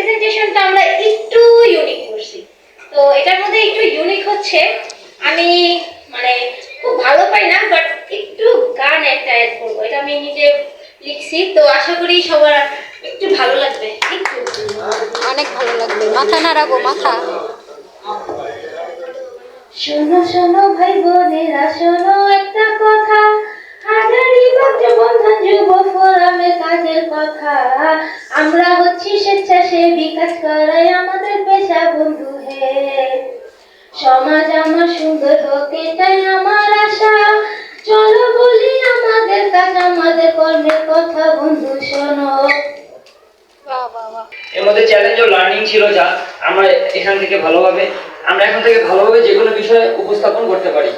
প্রেজেন্টেশনটা আমরা একটু ইউনিক করছি। তো এটার মধ্যে একটু ইউনিক হচ্ছে আমি মানে খুব ভালো পাই না, বাট একটু গান একটা অ্যাড করবো। এটা আমি নিজে লিখছি, তো আশা করি সবার একটু ভালো লাগবে। একটু অনেক ভালো লাগবে, মাথা নাড়াবো মাথা। শোনো শোনো ভাই বোনেরা, শোনো একটা কথা, হাজারি বন্ধু বন্ধন যুব ফোরামের কাজের কথা। আমরা হচ্ছি স্বেচ্ছাসেবী, কাজ করাই আমাদের পেশা বন্ধু হে। সমাজ আমার সুন্দর হোক, এটাই আমার আশা। চলো বলি আমাদের কাজ, আমাদের কর্মের কথা বন্ধু শোনো। বাহ বাহ বাহ। এর মধ্যে চ্যালেঞ্জ ও লার্নিং ছিল, যা আমরা এখন থেকে ভালোভাবে যে কোনো বিষয় উপস্থাপন করতে পারি।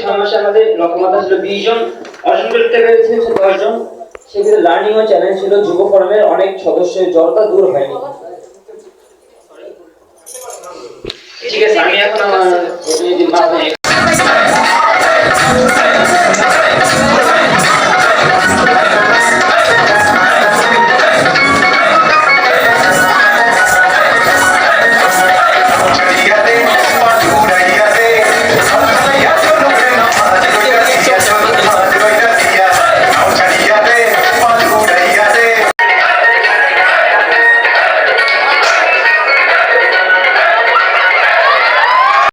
সমস্যা আমাদের লক্ষ্যমাত্রা ছিল 20 জন, অর্জন করতে পেরেছি 10 জন। সেক্ষেত্রে লার্নিং ও চ্যালেঞ্জ ছিল যুব ফোরামের অনেক সদস্যের জড়তা দূর হয়নি। ঠিক আছে, আমি এখন আমার